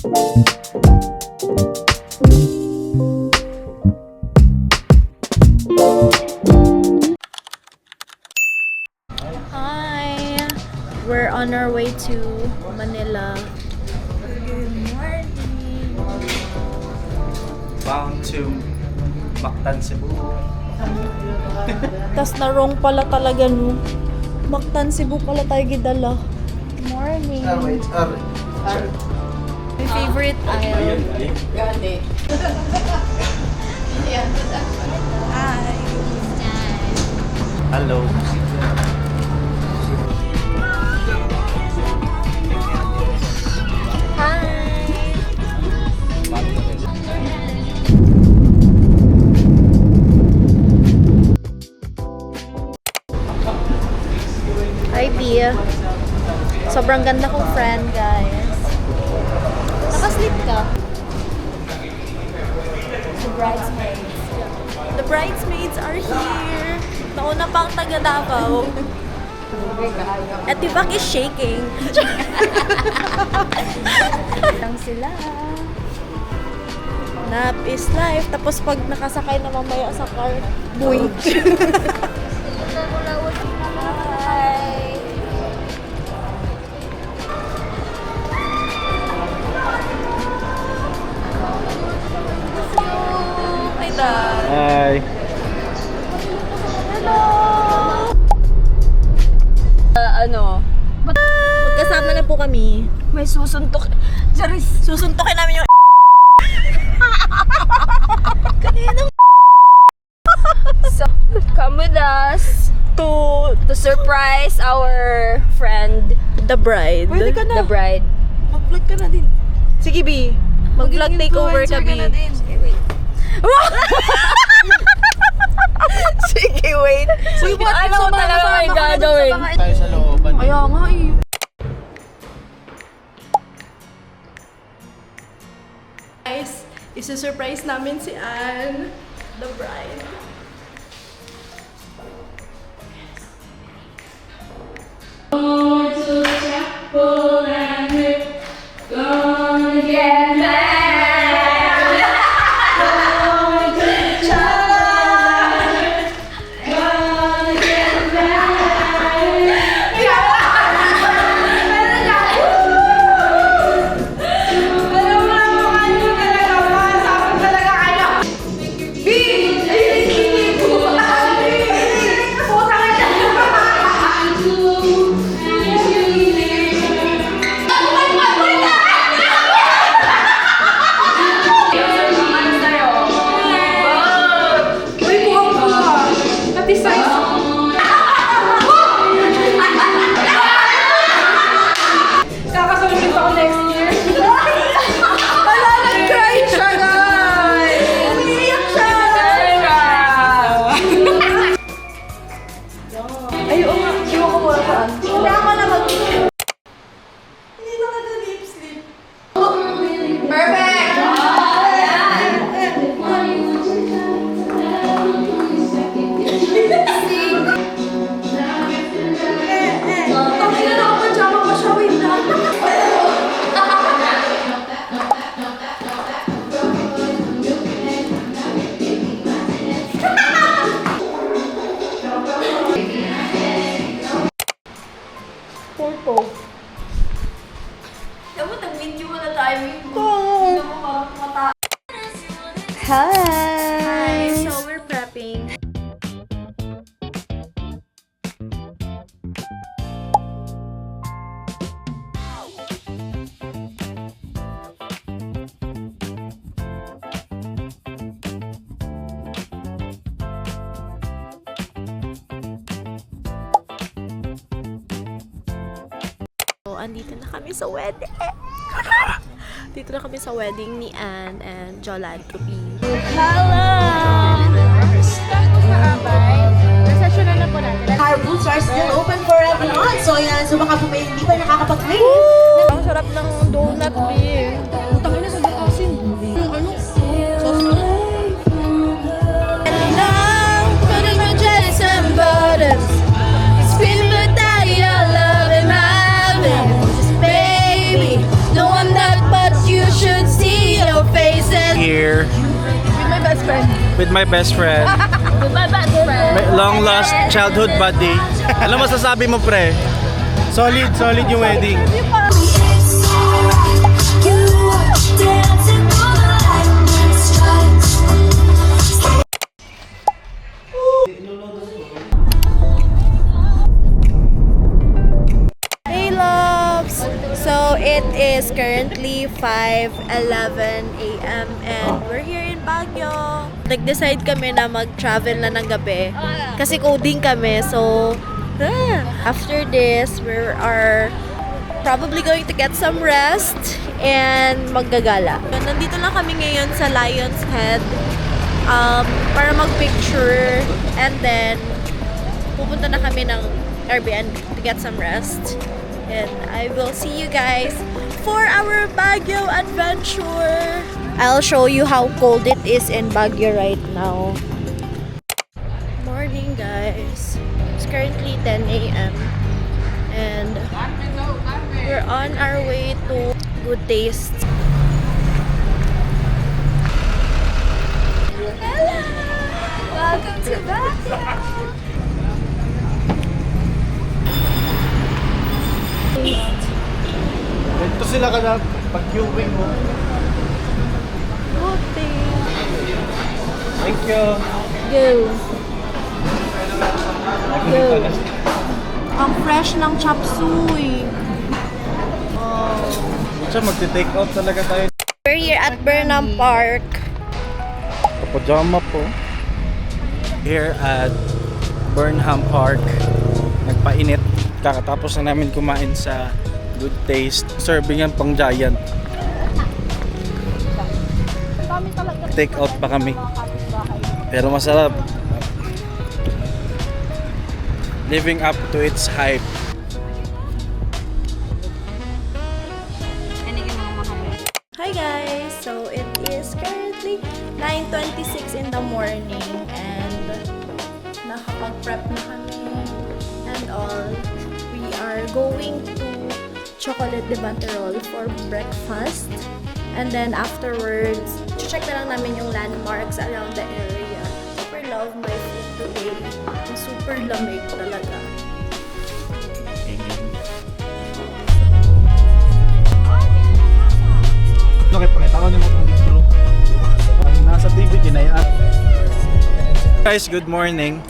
Hi! We're on our way to Manila. Good morning! Bound to Mactan, Cebu. Tas na wrong pala talaga no. Mactan, Cebu pala tayo gidala. Good morning! My favorite aisle. Gani. Hi! Hello. Hi, Pia. Sobrang ganda kong friend, guys. Nakasleep ka? The bridesmaids. The bridesmaids are here. Nauna pang taga Davao. At Tibak is shaking. Lang sila. Nap is life. Tapos pag nakasakay na mamaya sa car, buwig. Hi! Hi, Dad. Hi. Hello! Magkasama na po kami. May susuntok. Charis. Susuntokin namin yung kaninang So, come with us to surprise our friend, the bride. the bride. Mag-vlog ka na din. Sige, B. Mag-vlog takeover ka, B. Okay, wait. Sige, wait. Uy, ano ko talaga may gagawin? Tayo sa looban. Kaya nga eh. Guys, isusurprise namin si Anne, the bride. Purple. Dapat nag-video mo na tayo. Hi! So we're prepping. So, andito na kami sa wedding. Dito na kami sa wedding ni Anne and Jolan to be. Hello! Resession na po natin. Our booths are still open for everyone. So yan, so baka po may hindi pa nakakapag-play. Ang sarap ng donut, B. Utang ina sa bukasin. Ano? here With my best friend. with my best friend, With my best friend. my long lost childhood buddy. Ano masasabi mo, pre? Solid yung wedding. Hey loves! So it is currently 5:11 a.m. and we're here in Baguio. Nag-decide kami na mag-travel na ng gabi kasi coding kami. So after this, we are probably going to get some rest and maggagala. Nandito lang kami ngayon sa Lion's Head para mag-picture and then pupunta na kami ng Airbnb to get some rest. And I will see you guys for our Baguio adventure. I'll show you how cold it is in Baguio right now. Morning guys. It's currently 10 a.m. and we're on our way to Good Taste. Hello! Welcome to Baguio! Ito sila ka na pag-viewing mo. Good Taste. Thank you. Go! Go! Ang fresh ng chop suey. Siya, magti-take out talaga tayo. We're here at Burnham Park. Pajama po. Here at Burnham Park. Nagpainit. Kakatapos na namin kumain sa Good Taste. Serving yan pang giant. Take out pa kami. Pero masarap. Living up to its hype. Hi guys! So it is currently 9:26 in the morning and nakapag-prep na kami and all. We are going to Chocolate de Banterol for breakfast and then afterwards, check na lang namin yung landmarks around the area. Super love my food today. Super lamig talaga. Okay, pakita ko niyo itong intro. Ang nasa TV, ginayaan. Guys, good morning.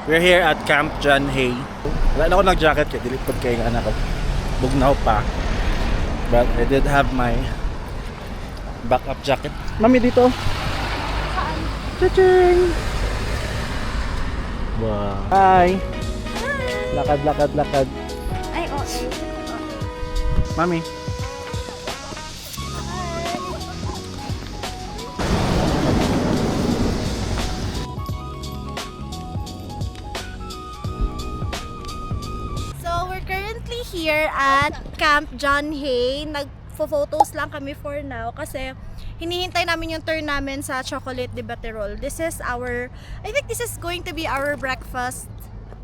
We're here at Camp John Hay. Wala na ako nag-jacket kaya dilipod kayo nga anak ko. Bugnaw pa. But I did have my backup jacket. Mami, dito. Cha-ching! Wow. Hi! Lakad, lakad, lakad. Ay, okay. Mami. So, we're currently here at Camp John Hay. Nagpo-photos lang kami for now kasi hinihintay namin yung turn namin sa Chocolate de Banterol. This is I think this is going to be our breakfast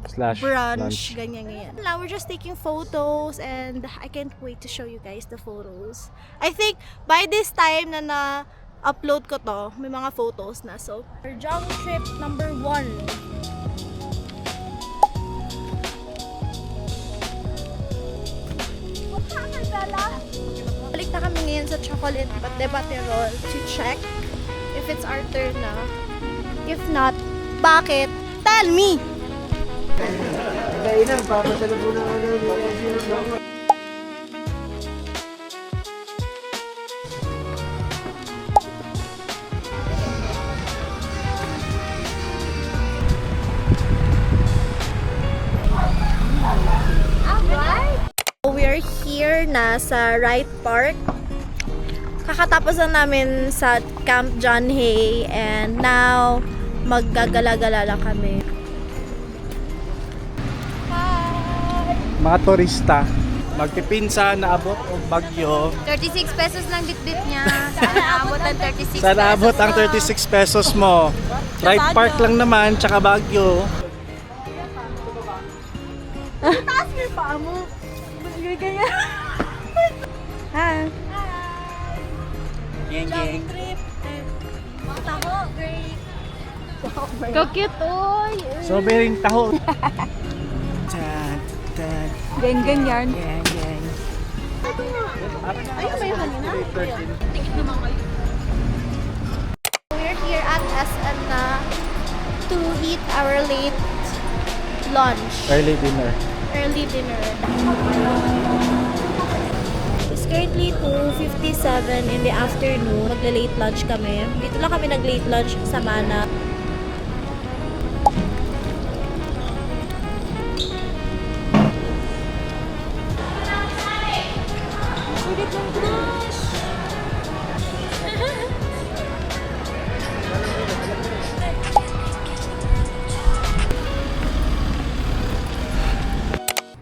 Slash brunch. lunch. Ganyan. Now, we're just taking photos and I can't wait to show you guys the photos. I think by this time na na-upload ko to, may mga photos na. So, our junk trip number 1. Balik na kami ngayon sa Chocolate de Banterol to check if it's our turn na. If not, bakit? Tell me! We are here na sa Wright Park. Kakatapos lang namin sa Camp John Hay and now maggagala-gala lang kami. Mga turista. Magpipinsa na abot o bagyo. 36 pesos lang bit-bit niya. Sana abot ang 36 Sana abot ang 36 pesos mo. Right Park lang naman, tsaka Baguio. Taas mo yung paa mo. Ganyan. Ha? Gang, gang. Trip. Ka-cute, oy! Strawberry taho. Tan, tan. Ganyan. We're here at SM na to eat our late lunch. Early dinner. Early dinner. It's currently 2:57 in the afternoon. Magla-late lunch kami. Dito lang kami nag-late lunch sa Mana.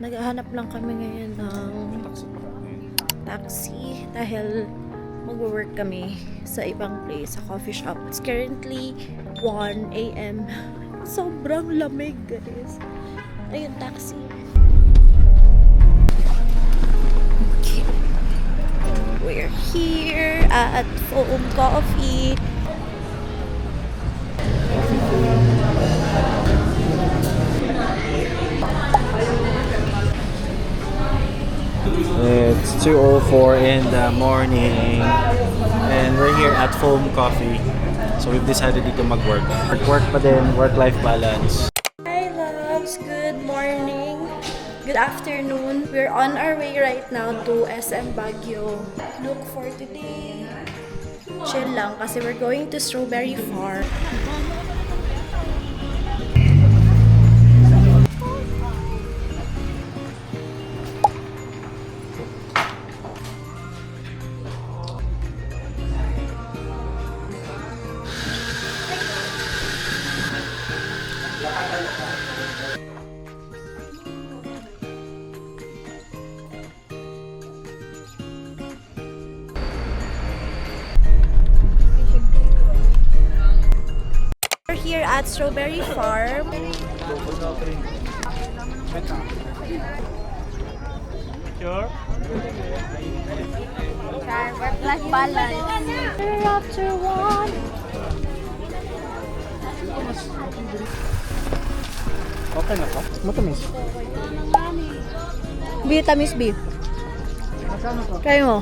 Naghahanap lang kami ngayon ng taxi dahil mag-work kami sa ibang place, sa coffee shop. It's currently 1 a.m. Sobrang lamig, guys. Ayun, taxi. Okay. We're here at Foam Coffee. It's 2:04 in the morning and we're here at Foam Coffee. So we've decided dito mag-work. Work pa din, work-life balance. Hi loves, good morning, good afternoon. We're on our way right now to SM Baguio. Look for today. Chill lang kasi we're going to Strawberry Farm. We're here at Strawberry Farm. Sure? Work-life balance. After one. Okay na to? Matamis. Vitamis B. Kayo mo?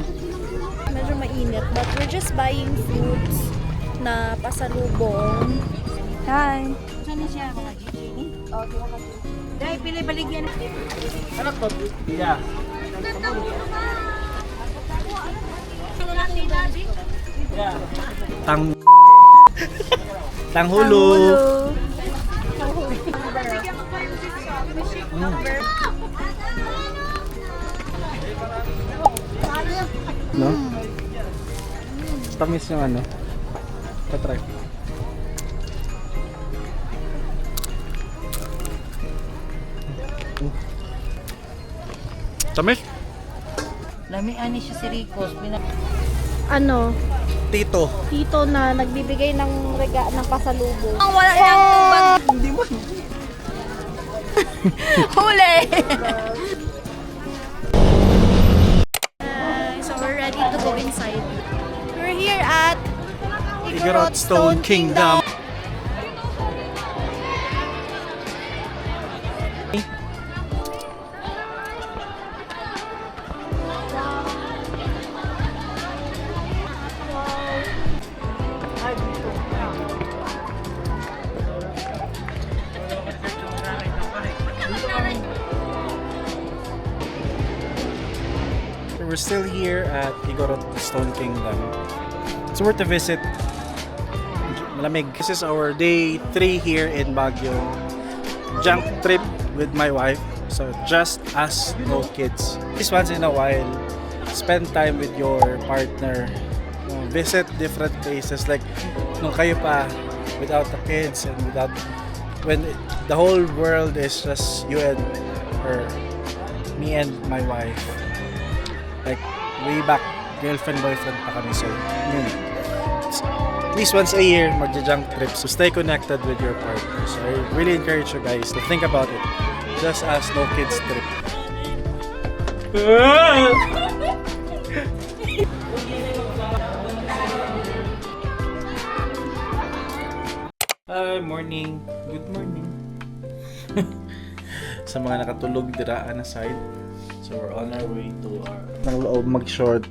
Medyo mainit, but we're just buying fruits na pasalubong. Hi. Ano to? Yeah. Tang... Tanghulo. No? Tamis yung ano. Patry. Tamis? Lami ani siya si Ricos. Ano? Tito. Tito na nagbibigay ng ng pasalubong. Ang wala niyang tubag. Hindi mo. Huli! So we're ready to go inside. We're here at Igorot Stone Kingdom. We're still here at Igorot Stone Kingdom. It's worth a visit. Malamig. This is our day 3 here in Baguio. Junk trip with my wife. So just us, no kids. Just once in a while, spend time with your partner. Visit different places like nung kayo pa without the kids and without when the whole world is just you and her, me and my wife. Like way back, girlfriend, boyfriend pa kami. So, yun. At least once a year, magja-junk trips. So, stay connected with your partner. So, I really encourage you guys to think about it. Just as no kids trip. Hi, morning. Good morning. Sa mga nakatulog diraan na side. So we're on our way to our nang loob mag-short.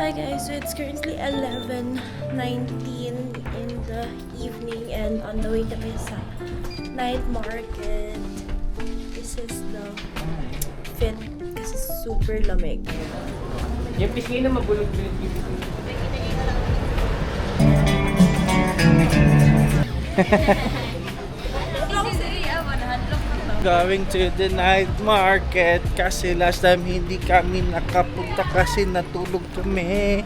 Hi guys, so it's currently 11:19 in the evening and on the way kami sa night market. This is the fit kasi super lamig. Yung pisngi na mabulog-bulog yung Going to the night market kasi last time hindi kami nakapunta kasi natulog kami.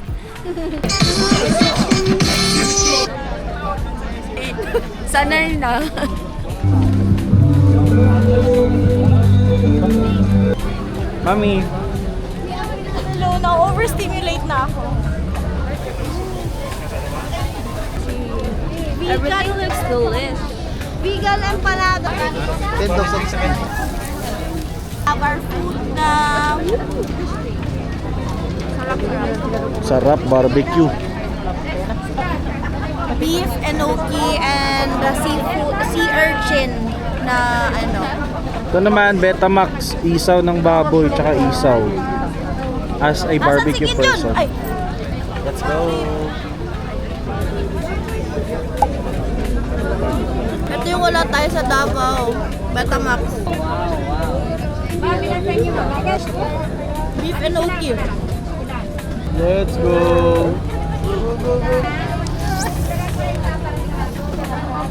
Sanay na. Mami, Hello, na-overstimulate na ako. Everything looks delish. Vegan empanada. 10,000 sa kanya. Have our food now. sarap barbecue. Beef enoki and seafood, sea urchin na ano. Ito naman, Betamax, isaw ng baboy, tsaka isaw. As a barbecue Asan si Kim person. Jun? Ay, Let's go! ito yung wala tayo sa Davao. Betamax. Beef enoki. Let's go!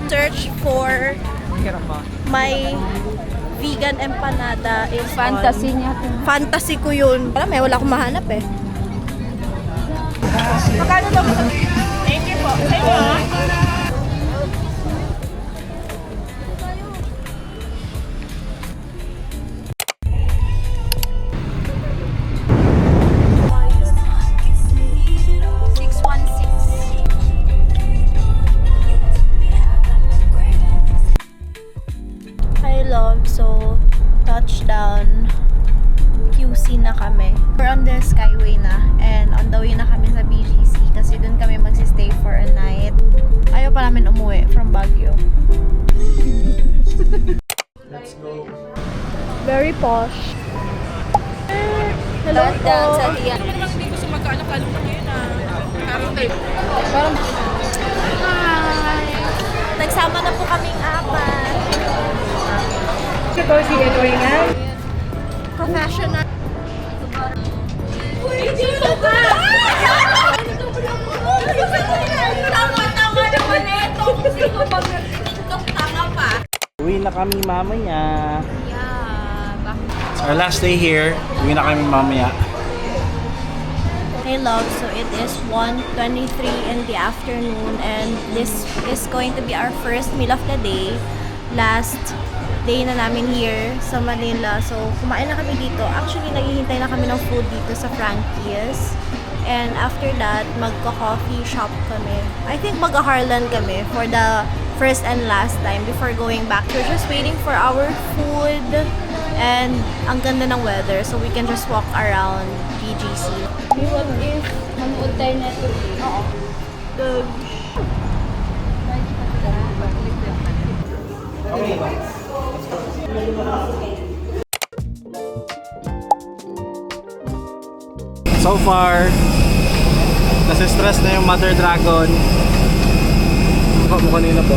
Search for my vegan empanada is Fantasy on. niya. Fantasy ko yun. Alam wala akong mahanap eh. Magkano daw? Thank you po. Thank you. Hi love, so touchdown QC na kami. We're on the Skyway na and on the way na kami sa BGC kasi dun kami magsistay for a night. Ayaw pa namin umuwi from Baguio. Let's go! Very posh. Hello po. Hi. Nagsama na po kaming apat. Professional. Tama naman ito. Sino pag tanga pa? Uwi na kami mamaya. Yeah. It's our last day here. Uwi na kami mamaya. Hey love, so it is 1:23 in the afternoon and this is going to be our first meal of the day. Last day na namin here sa Manila. So kumain na kami dito. Actually, naghihintay na kami ng food dito sa Frankie's. And after that, magko-coffee shop kami. I think mag-Harlan kami for the first and last time before going back. We're just waiting for our food and ang ganda ng weather so we can just walk around BGC. What if manood tayo na ito? Oo. So far, nasi-stress na yung Mother Dragon. Mukha mo kanina po.